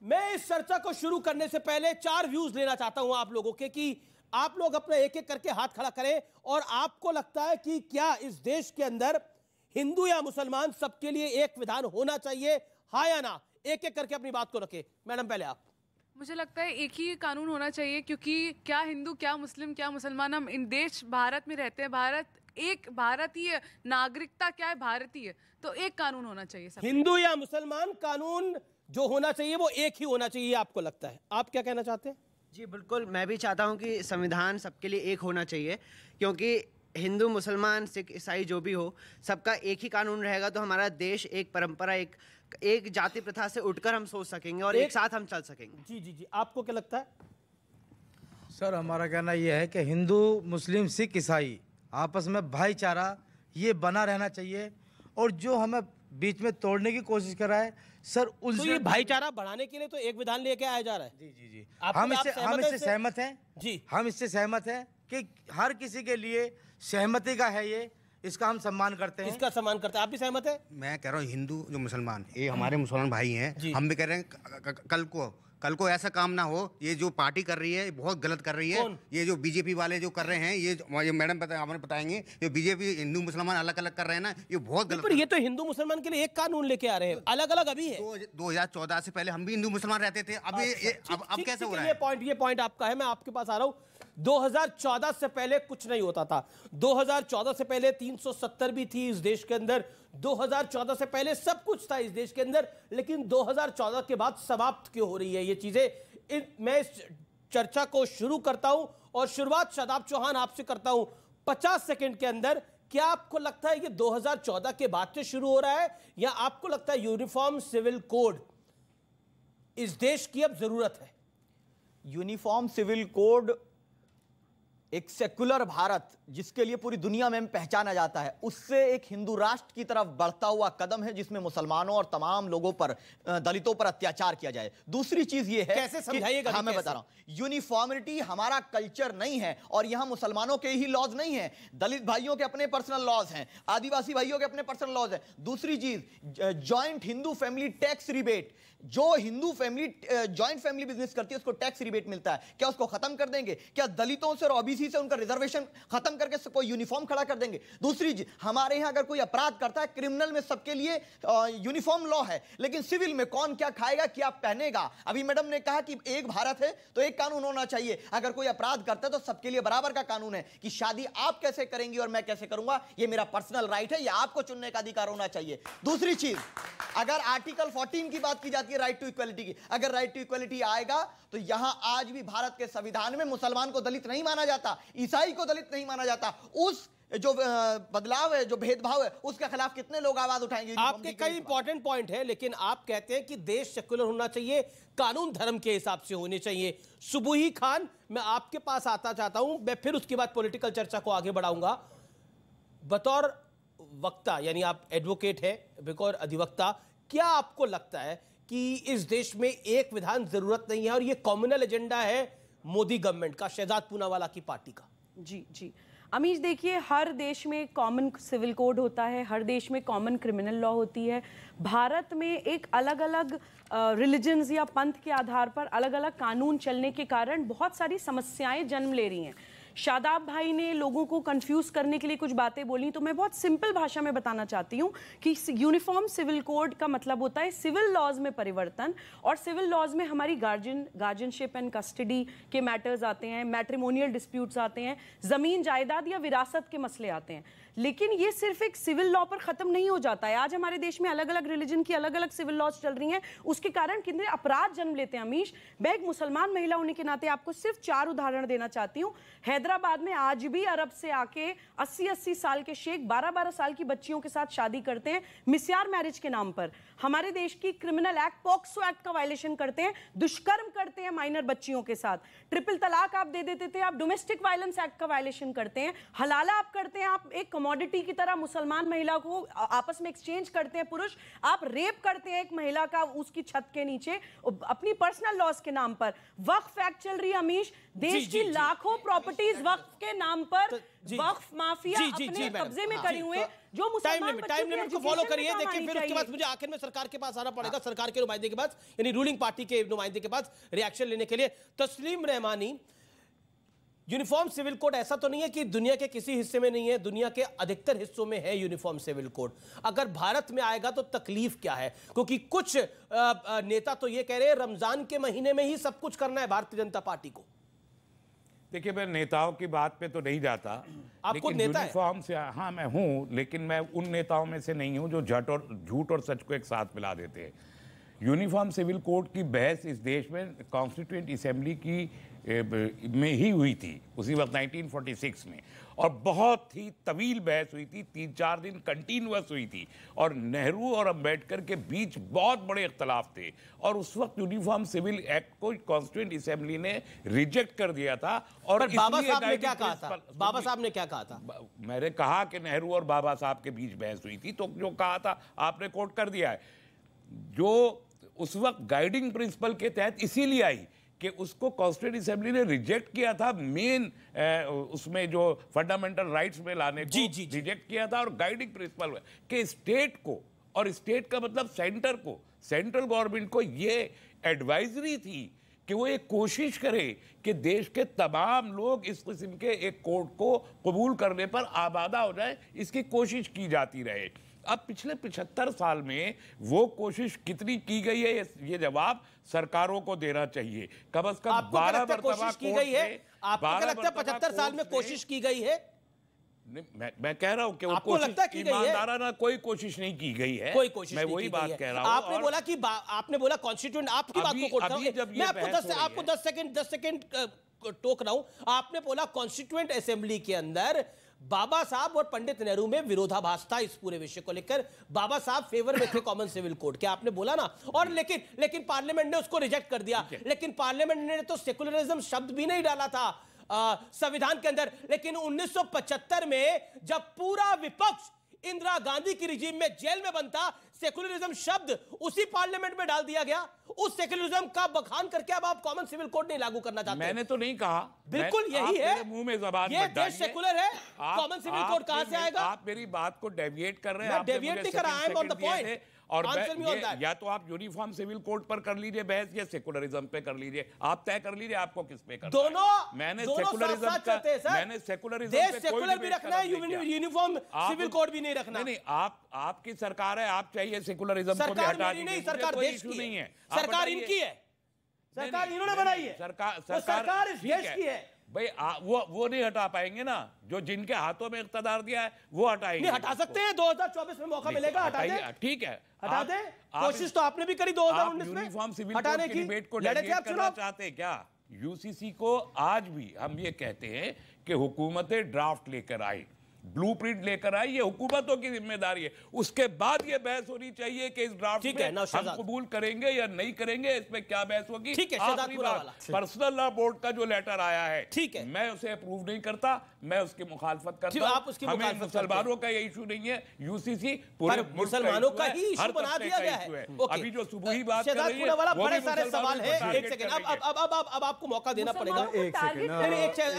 मैं इस चर्चा को शुरू करने से पहले 4 व्यूज लेना चाहता हूं आप लोगों के, कि आप लोग अपना एक एक करके हाथ खड़ा करें और आपको लगता है कि क्या इस देश के अंदर हिंदू या मुसलमान सबके लिए एक विधान होना चाहिए, हाँ या ना? एक एक करके अपनी बात को रखें। मैडम पहले आप। मुझे लगता है एक ही कानून होना चाहिए, क्योंकि क्या हिंदू, क्या मुस्लिम, क्या मुसलमान, हम इन देश भारत में रहते हैं। भारत एक भारतीय नागरिकता क्या है, भारतीय, तो एक कानून होना चाहिए सब। हिंदू या मुसलमान कानून जो होना चाहिए वो एक ही होना चाहिए, आपको लगता है? आप क्या कहना चाहते हैं? जी बिल्कुल, मैं भी चाहता हूं कि संविधान सबके लिए एक होना चाहिए, क्योंकि हिंदू, मुसलमान, सिख, ईसाई जो भी हो, सबका एक ही कानून रहेगा तो हमारा देश एक परंपरा, एक जाति प्रथा से उठकर हम सोच सकेंगे और एक साथ हम चल सकेंगे। जी जी जी, आपको क्या लगता है? सर, हमारा कहना यह है कि हिंदू, मुस्लिम, सिख, ईसाई आपस में भाईचारा ये बना रहना चाहिए, और जो हमें बीच में तोड़ने की कोशिश कर रहा है सर, तो ये भाईचारा बढ़ाने के लिए तो एक विधान लेके आया जा रहा है। जी जी जी, हम इससे सहमत हैं जी, हम इससे सहमत हैं कि हर किसी के लिए सहमति का है ये, इसका हम सम्मान करते हैं, इसका सम्मान करते हैं। आप भी सहमत हैं? मैं कह रहा हूँ हिंदू जो मुसलमान, ये हमारे मुसलमान भाई हैं, हम भी कह रहे हैं कल को ऐसा काम ना हो, ये जो पार्टी कर रही है बहुत गलत कर रही है। ये जो बीजेपी वाले जो कर रहे हैं, ये मैडम आपने बताएंगे, जो बीजेपी हिंदू मुसलमान अलग अलग कर रहे हैं ना, ये बहुत गलत। पर ये तो हिंदू मुसलमान के लिए एक कानून लेके आ रहे हैं, अलग अलग अभी है। 2014 से पहले हम भी हिंदू मुसलमान रहते थे, अब अब कैसे हो रहा है? ये पॉइंट आपका है, मैं आपके पास आ रहा हूं। 2014 से पहले कुछ नहीं होता था। 2014 से पहले 370 भी थी इस देश के अंदर। 2014 से पहले सब कुछ था इस देश के अंदर, लेकिन 2014 के बाद समाप्त क्यों हो रही है ये चीजें? मैं इस चर्चा को शुरू करता हूं और शुरुआत शादाब चौहान आपसे करता हूं 50 सेकंड के अंदर। क्या आपको लगता है कि 2014 के बाद से शुरू हो रहा है, या आपको लगता है यूनिफॉर्म सिविल कोड इस देश की अब जरूरत है? यूनिफॉर्म सिविल कोड एक सेकुलर भारत जिसके लिए पूरी दुनिया में पहचाना जाता है, उससे एक हिंदू राष्ट्र की तरफ बढ़ता हुआ कदम है, जिसमें मुसलमानों और तमाम लोगों पर, दलितों पर अत्याचार किया जाए। दूसरी चीज ये है, कैसे समझाइएगा? हाँ, मैं बता रहा हूं, यूनिफॉर्मिटी हमारा कल्चर नहीं है, और यहां मुसलमानों के ही लॉज नहीं है, दलित भाइयों के अपने पर्सनल लॉज हैं, आदिवासी भाइयों के अपने पर्सनल लॉज हैं। दूसरी चीज, joint Hindu family tax rebate, जो Hindu family joint family business करती है उसको टैक्स रिबेट मिलता है, क्या उसको खत्म कर देंगे? क्या दलितों से और ओबीसी से उनका रिजर्वेशन खत्म करके कोई यूनिफॉर्म खड़ा कर देंगे? दूसरी, हमारे यहां अगर कोई अपराध करता है, क्रिमिनल में सबके लिए यूनिफॉर्म लॉ है, लेकिन सिविल में कौन क्या खाएगा, क्या पहनेगा? अभी मैडम ने कहा कि एक भारत है तो एक कानून होना चाहिए। अगर कोई अपराध करता है तो सबके लिए बराबर का कानून है, कि शादी आप कैसे करेंगी और मैं कैसे करूंगा, ये मेरा पर्सनल राइट है, या आपको चुनने का अधिकार होना चाहिए। दूसरी चीज, अगर आर्टिकल 14 की बात की जाती है राइट टू इक्वलिटी की, अगर राइट टू इक्वलिटी आएगा तो यहां आज भी भारत के संविधान में मुसलमान को दलित नहीं माना जाता, ईसाई को दलित नहीं माना जाता। उस जो बदलाव है, जो भेदभाव है, उसके खिलाफ कितने लोग आवाज उठाएंगे? आपके कई इंपॉर्टेंट पॉइंट है, लेकिन आप कहते हैं कि देश सेकुलर होना चाहिए, कानून धर्म के हिसाब से होने चाहिए। सुबुही खान, मैं आपके पास आता चाहता हूं, मैं फिर उसके बाद पॉलिटिकल चर्चा को आगे बढ़ाऊंगा। बतौर वक्ता, यानी आप एडवोकेट है, बतौर अधिवक्ता, क्या आपको लगता है कि इस देश में एक विधान जरूरत नहीं है और ये कॉम्युनल एजेंडा है मोदी गवर्नमेंट का, शहजाद पूनावाला की पार्टी का? जी जी अमीश, देखिए, हर देश में कॉमन सिविल कोड होता है, हर देश में कॉमन क्रिमिनल लॉ होती है। भारत में एक अलग अलग रिलीजन्स या पंथ के आधार पर अलग अलग कानून चलने के कारण बहुत सारी समस्याएं जन्म ले रही हैं। शादाब भाई ने लोगों को कंफ्यूज करने के लिए कुछ बातें बोली, तो मैं बहुत सिंपल भाषा में बताना चाहती हूँ कि यूनिफॉर्म सिविल कोड का मतलब होता है सिविल लॉज में परिवर्तन, और सिविल लॉज में हमारी गार्जियनशिप एंड कस्टडी के मैटर्स आते हैं, मैट्रिमोनियल डिस्प्यूट्स आते हैं, जमीन जायदाद या विरासत के मसले आते हैं। लेकिन ये सिर्फ एक सिविल लॉ पर खत्म नहीं हो जाता है। आज हमारे देश में अलग अलग रिलीजन की अलग अलग सिविल लॉज चल रही हैं, उसके कारण कितने अपराध जन्म लेते हैं। अमीश, मैं एक मुसलमान महिला होने के नाते आपको सिर्फ 4 उदाहरण देना चाहती हूँ। हैदराबाद में आज भी अरब से आके 80-80 साल के शेख 12-12 साल की बच्चियों के साथ शादी करते हैं मिस्यार मैरिज के नाम पर। हमारे देश की क्रिमिनल एक्ट पॉक्सो एक्ट का वायलेशन करते हैं, दुष्कर्म करते हैं माइनर बच्चियों के साथ। ट्रिपल तलाक आप दे देते थे, आप डोमेस्टिक वायलेंस एक्ट का वायलेशन करते हैं। हलाला आप करते हैं, आप एक कमोडिटी की तरह मुसलमान महिला को आपस में एक्सचेंज करते हैं पुरुष, आप रेप करते हैं एक महिला का उसकी छत के नीचे अपनी पर्सनल लॉस के नाम पर। वक्फ एक्ट चल रही है अमीश, देश की लाखों प्रॉपर्टीज वक्फ के नाम पर वक्फ माफिया अपने कब्जे में करी हुए, जो मुसलमान टाइम लिमिट को फॉलो करिए। देखिए फिर उसके बाद मुझे आखिर में सरकार के पास आना पड़ेगा, सरकार के नुमाइंदे के पास, यानी रूलिंग पार्टी के नुमाइंदे के पास रिएक्शन लेने के लिए। तस्लीम रहमानी, यूनिफॉर्म सिविल कोड ऐसा तो नहीं है कि दुनिया के किसी हिस्से में नहीं है, दुनिया के अधिकतर हिस्सों में है यूनिफॉर्म सिविल कोड। अगर भारत में आएगा तो तकलीफ क्या है? क्योंकि कुछ नेता तो ये कह रहे हैं रमजान के महीने में ही सब कुछ करना है भारतीय जनता पार्टी को। देखिए, मैं नेताओं की बात पे तो नहीं जाता, आपको लेकिन नेता यूनिफॉर्म से, हाँ मैं हूँ, लेकिन मैं उन नेताओं में से नहीं हूँ जो झूठ और सच को एक साथ मिला देते हैं। यूनिफॉर्म सिविल कोड की बहस इस देश में कॉन्स्टिट्यूएंट असेंबली की में ही हुई थी उसी वक्त 1946 में, और बहुत ही तवील बहस हुई थी, 3-4 दिन कंटिन्यूअस हुई थी, और नेहरू और अंबेडकर के बीच बहुत बड़े इख्तलाफ थे, और उस वक्त यूनिफॉर्म सिविल एक्ट को कॉन्स्टिट्यूएंट असेंबली ने रिजेक्ट कर दिया था। और बाबा साहब ने क्या कहा था? बाबा साहब ने क्या कहा था? मैंने कहा कि नेहरू और बाबा साहब के बीच बहस हुई थी, तो जो कहा था आपने कोट कर दिया है। जो उस वक्त गाइडिंग प्रिंसिपल के तहत इसीलिए आई कि उसको कॉन्स्टिट्यूएंट असेंबली ने रिजेक्ट किया था, मेन उसमें जो फंडामेंटल राइट्स में लाने को रिजेक्ट किया था, और गाइडिंग प्रिंसिपल कि स्टेट को, और स्टेट का मतलब सेंटर को, सेंट्रल गवर्नमेंट को ये एडवाइजरी थी कि वो एक कोशिश करे कि देश के तमाम लोग इस किस्म के एक कोड को कबूल करने पर आबादा हो जाए, इसकी कोशिश की जाती रहे। अब पिछले 75 साल में वो कोशिश कितनी की गई है, ये जवाब सरकारों को देना चाहिए। कम से कम 12 कोशिश की गई है। आपको क्या लगता है 75 साल में कोशिश की गई है? मैं कह रहा हूं कि आपको लगता है की गई है? ईमानदाराना कोई कोशिश नहीं की गई है, कोई कोशिश मैं नहीं वही की बात गई है। कह रहा हूं। आपने बोला कि आपने बोला कॉन्स्टिट्यूएंट, आपकी बात को कोट कर रहा हूं मैं, आपको 10 सेकंड टोक रहा हूं। आपने बोला कॉन्स्टिट्यूएंट असेंबली के अंदर बाबा साहब और पंडित नेहरू में विरोधाभास था इस पूरे विषय को लेकर, बाबा साहब फेवर में थे कॉमन सिविल कोड, क्या आपने बोला ना? और लेकिन पार्लियामेंट ने उसको रिजेक्ट कर दिया। लेकिन पार्लियामेंट ने तो सेकुलरिज्म शब्द भी नहीं डाला था संविधान के अंदर। लेकिन 1975 में जब पूरा विपक्ष इंदिरा गांधी की रिजीम में जेल में बंद था, सेकुलरिज्म शब्द उसी पार्लियामेंट में डाल दिया गया। उस सेकुलरिज्म का बखान करके अब आप कॉमन सिविल कोड नहीं लागू करना चाहते? मैंने तो नहीं कहा, बिल्कुल यही है, मुंह में जबान ये देश सेकुलर है, कॉमन सिविल कोड कहां से आएगा? आप मेरी बात को डेविएट कर रहे हैं। मैं डेविएट नहीं कर रहा, I am on the point. और या तो आप यूनिफॉर्म सिविल कोड पर कर लीजिए बहस, या सेकुलरिज्म पे कर लीजिए, आप तय कर लीजिए आपको किस पे करना है। दोनों मैंने सेकुलरिज्म मैंने सेकुलरिज्म देश सेकुलर भी रखना है, यूनिफॉर्म सिविल कोड भी नहीं रखना। नहीं, आपकी सरकार है, आप चाहिए सेकुलरिज्म को भी हटा दीजिए। नहीं, सरकार देश की नहीं है, सरकार इनकी है, सरकार इन्होंने बनाई है, सरकार इस देश की है भाई। वो नहीं हटा पाएंगे ना, जो जिनके हाथों में इख्तियार दिया है वो हटाएंगे। नहीं हटा सकते हैं, 2024 में मौका मिलेगा, हटा दे, ठीक है, हटा दे। कोशिश तो आपने भी करी 2019 में यूनिफॉर्म सिविल कोड की डिबेट को डेविएट करना चाहते हैं क्या? यूसीसी को आज भी हम ये कहते हैं कि हुकूमतें ड्राफ्ट लेकर आई, ब्लूप्रिंट लेकर आई, ये हुकूमतों की जिम्मेदारी है। उसके बाद ये बहस होनी चाहिए कि इस ड्राफ्ट में हम कबूल करेंगे या नहीं करेंगे, इसमें क्या बहस होगी। आखिरी बात, पर्सनल लॉ बोर्ड का जो लेटर आया है, ठीक है, मैं उसे अप्रूव नहीं करता, मैं उसकी मुखालफत करता हूं। हमें मुसलमानों का ये इशू नहीं है, यूसीसी पूरे मुसलमानों का ही इशू बना दिया गया है। अभी जो सुबह ही बात कर रही है, बड़े सारे सवाल है। एक सेकंड, अब आपको मौका देना पड़ेगा।